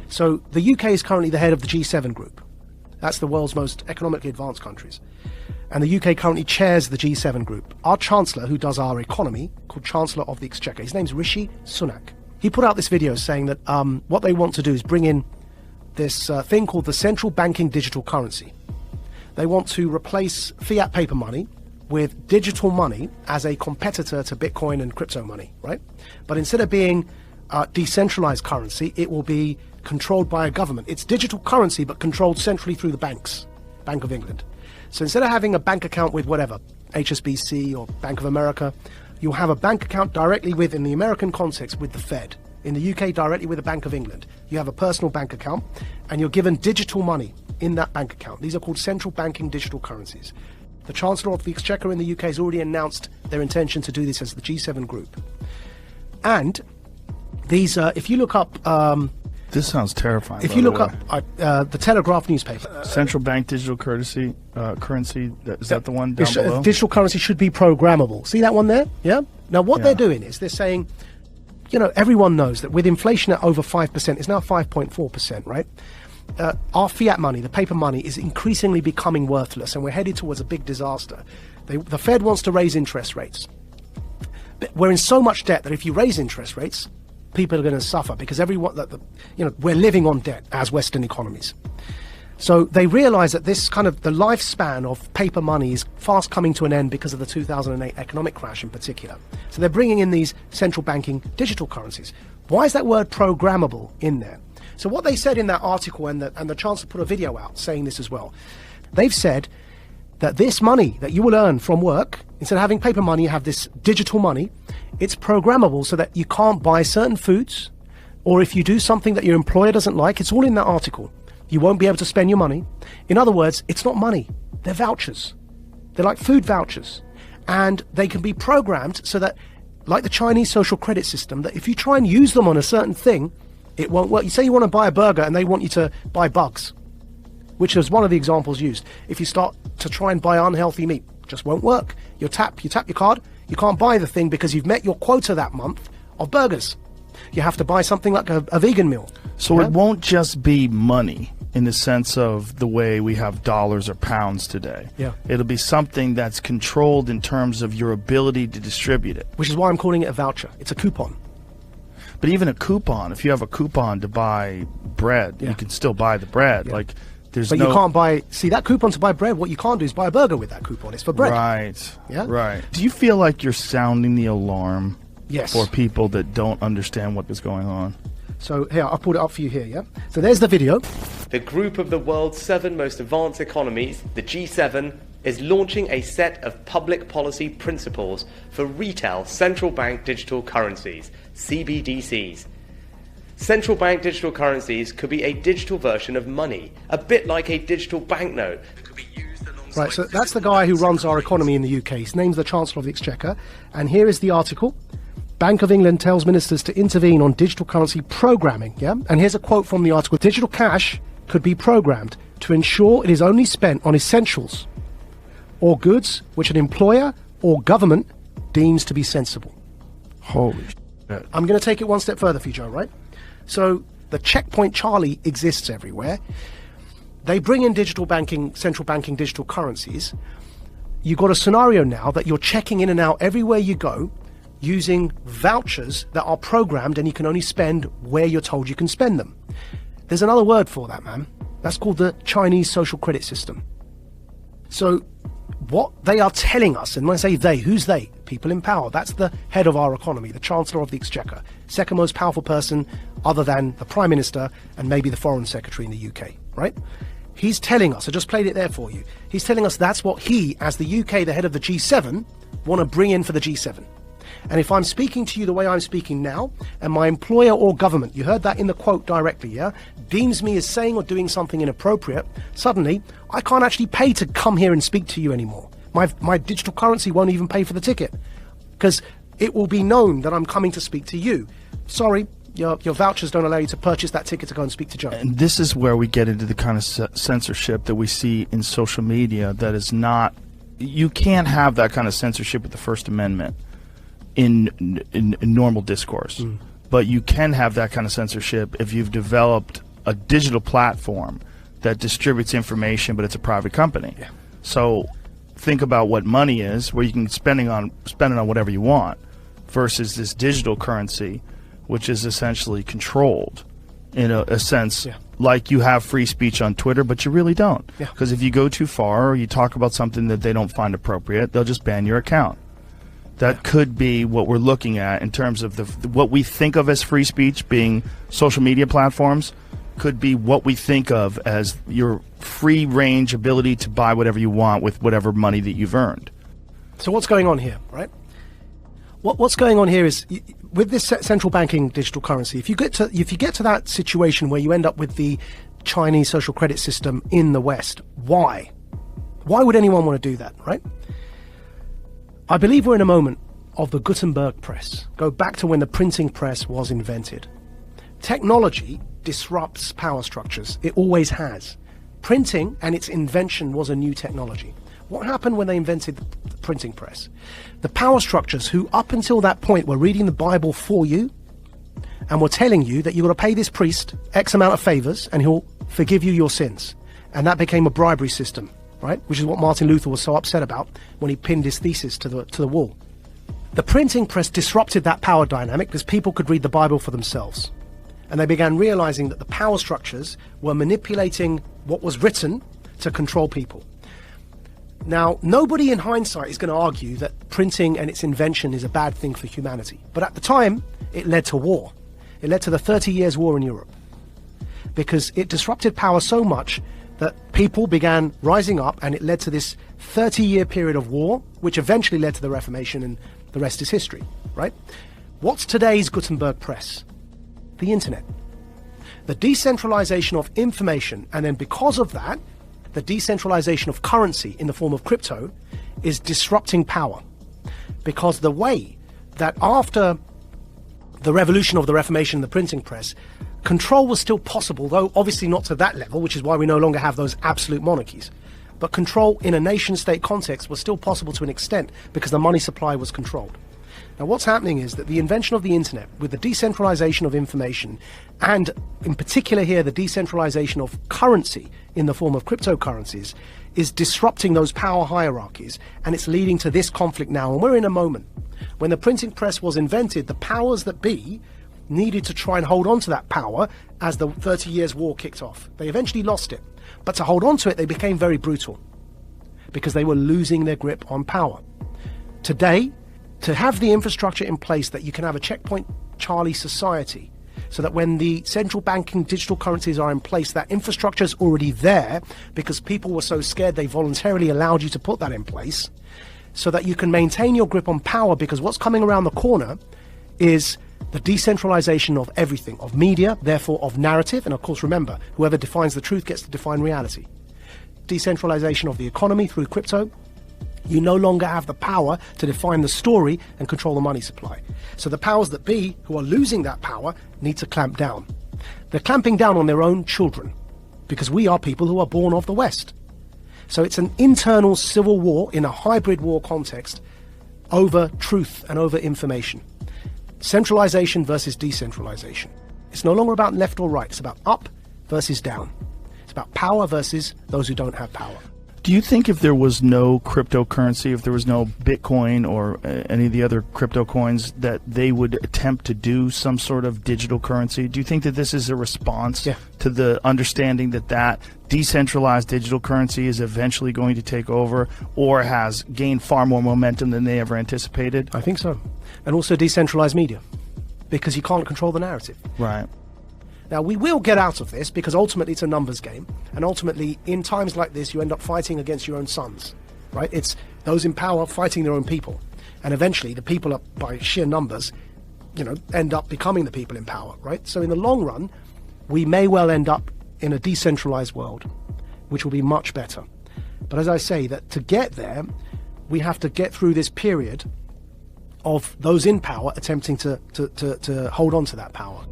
So the UK is currently the head of the G7 group. That's the world's most economically advanced countries. And the UK currently chairs the G7 group. Our Chancellor, who does our economy, called Chancellor of the Exchequer, his name's Rishi Sunak. He put out this video saying that what they want to do is bring in this thing called the central banking digital currency. They want to replace fiat paper money with digital money as a competitor to Bitcoin and crypto money, right? But instead of being decentralized currency, it will be controlled by a government. It's digital currency, but controlled centrally through the banks, Bank of England. So instead of having a bank account with whatever, HSBC or Bank of America, you'll have a bank account directly with, in the American context, with the Fed. In the UK, directly with the Bank of England. You have a personal bank account, and you're given digital money in that bank account. These are called central banking digital currencies. The Chancellor of the Exchequer in the UK has already announced their intention to do this as the G7 group. And these, if you look up... this sounds terrifying. If you look up the Telegraph newspaper... Central bank digital currency, is that the one down below? Digital currency should be programmable. See that one there? Yeah? Now what they're doing is they're saying, you know, everyone knows that with inflation at over 5%, it's now 5.4%, right? Our fiat money, the paper money, is increasingly becoming worthless, and we're headed towards a big disaster. The Fed wants to raise interest rates. But we're in so much debt that if you raise interest rates, people are going to suffer because we're living on debt as Western economies. So they realize that this kind of the lifespan of paper money is fast coming to an end because of the 2008 economic crash in particular. So they're bringing in these central banking digital currencies. Why is that word programmable in there? So what they said in that article, and the Chancellor put a video out saying this as well, they've said that this money that you will earn from work, instead of having paper money, you have this digital money. It's programmable so that you can't buy certain foods, or if you do something that your employer doesn't like, it's all in that article. You won't be able to spend your money. In other words, it's not money. They're vouchers. They're like food vouchers. And they can be programmed so that, like the Chinese social credit system, that if you try and use them on a certain thing, it won't work. You say you want to buy a burger and they want you to buy bugs, which is one of the examples used. If you start to try and buy unhealthy meat, it just won't work. You tap your card, you can't buy the thing because you've met your quota that month of burgers. You have to buy something like a vegan meal. So it won't just be money in the sense of the way we have dollars or pounds today. Yeah. It'll be something that's controlled in terms of your ability to distribute it. Which is why I'm calling it a voucher. It's a coupon. But even a coupon, if you have a coupon to buy bread, you can still buy the bread. Yeah. Like, but you can't buy, see that coupon to buy bread, what you can't do is buy a burger with that coupon. It's for bread. Right. Yeah? Right. Do you feel like you're sounding the alarm Yes. for people that don't understand what is going on? So here, I'll put it up for you here, yeah? So there's the video. The group of the world's 7 most advanced economies, the G7, is launching a set of public policy principles for retail central bank digital currencies, CBDCs. Central bank digital currencies could be a digital version of money, a bit like a digital banknote. Right, so that's the guy who runs our economy in the UK. His name's the Chancellor of the Exchequer. And here is the article. Bank of England tells ministers to intervene on digital currency programming, yeah? And here's a quote from the article. Digital cash could be programmed to ensure it is only spent on essentials or goods which an employer or government deems to be sensible. Holy shit. I'm going to take it one step further for you, Joe, right? So the checkpoint Charlie exists everywhere. They bring in digital banking, central banking digital currencies. You've got a scenario now that you're checking in and out everywhere you go using vouchers that are programmed, and you can only spend where you're told you can spend them. There's another word for that, man. That's called the Chinese social credit system. So what they are telling us, and when I say they, who's they? People in power. That's the head of our economy, the Chancellor of the Exchequer, second most powerful person other than the Prime Minister and maybe the Foreign Secretary in the UK, right? He's telling us, I just played it there for you, he's telling us that's what he, as the UK, the head of the G7, want to bring in for the G7. And if I'm speaking to you the way I'm speaking now, and my employer or government, you heard that in the quote directly, yeah, deems me as saying or doing something inappropriate, suddenly I can't actually pay to come here and speak to you anymore. My digital currency won't even pay for the ticket because it will be known that I'm coming to speak to you. Sorry, your vouchers don't allow you to purchase that ticket to go and speak to Joe. And this is where we get into the kind of censorship that we see in social media that is not... You can't have that kind of censorship with the First Amendment in normal discourse. But you can have that kind of censorship if you've developed a digital platform that distributes information, but it's a private company. Yeah. So think about what money is, where you can spend it on whatever you want, versus this digital currency, which is essentially controlled in a sense. Yeah. Like you have free speech on Twitter, but you really don't. Yeah. Because if you go too far or you talk about something that they don't find appropriate, they'll just ban your account. That could be what we're looking at in terms of what we think of as free speech being social media platforms, could be what we think of as your free range ability to buy whatever you want with whatever money that you've earned. So what's going on here, right? What's going on here is, with this central banking digital currency, if you get to that situation where you end up with the Chinese social credit system in the West, why would anyone want to do that, right? I believe we're in a moment of the Gutenberg press. Go back to when the printing press was invented. Technology disrupts power structures. It always has. Printing and its invention was a new technology. What happened when they invented the printing press? The power structures who up until that point were reading the Bible for you and were telling you that you've got to pay this priest X amount of favors and he'll forgive you your sins. And that became a bribery system, right? Which is what Martin Luther was so upset about when he pinned his thesis to the wall. The printing press disrupted that power dynamic because people could read the Bible for themselves. And they began realizing that the power structures were manipulating what was written to control people. Now, nobody in hindsight is going to argue that printing and its invention is a bad thing for humanity. But at the time, it led to war. It led to the 30 Years' War in Europe. Because it disrupted power so much that people began rising up, and it led to this 30-year period of war, which eventually led to the Reformation, and the rest is history, right? What's today's Gutenberg press? The internet. The decentralization of information, and then because of that, the decentralization of currency in the form of crypto is disrupting power. Because the way that after the revolution of the Reformation and the printing press, control was still possible, though obviously not to that level, which is why we no longer have those absolute monarchies. But control in a nation-state context was still possible to an extent because the money supply was controlled. Now what's happening is that the invention of the internet, with the decentralization of information, and in particular here the decentralization of currency in the form of cryptocurrencies, is disrupting those power hierarchies, and it's leading to this conflict now. And we're in a moment when the printing press was invented, the powers that be needed to try and hold on to that power as the 30 Years' War kicked off. They eventually lost it, but to hold on to it they became very brutal because they were losing their grip on power. Today, to have the infrastructure in place that you can have a checkpoint Charlie society, so that when the central banking digital currencies are in place, that infrastructure is already there because people were so scared they voluntarily allowed you to put that in place, so that you can maintain your grip on power, because what's coming around the corner is the decentralization of everything, of media, therefore of narrative, and of course remember, whoever defines the truth gets to define reality. Decentralization of the economy through crypto. You no longer have the power to define the story and control the money supply. So the powers that be, who are losing that power, need to clamp down. They're clamping down on their own children, because we are people who are born of the West. So it's an internal civil war in a hybrid war context over truth and over information. Centralization versus decentralization. It's no longer about left or right. It's about up versus down. It's about power versus those who don't have power. Do you think if there was no cryptocurrency, if there was no Bitcoin or any of the other crypto coins, that they would attempt to do some sort of digital currency? Do you think that this is a response to the understanding that decentralized digital currency is eventually going to take over, or has gained far more momentum than they ever anticipated? I think so. And also decentralized media, because you can't control the narrative. Right. Now, we will get out of this because ultimately it's a numbers game. And ultimately, in times like this, you end up fighting against your own sons, right? It's those in power fighting their own people. And eventually, the people, up by sheer numbers, end up becoming the people in power, right? So in the long run, we may well end up in a decentralized world, which will be much better. But as I say, that to get there, we have to get through this period of those in power attempting to hold on to that power.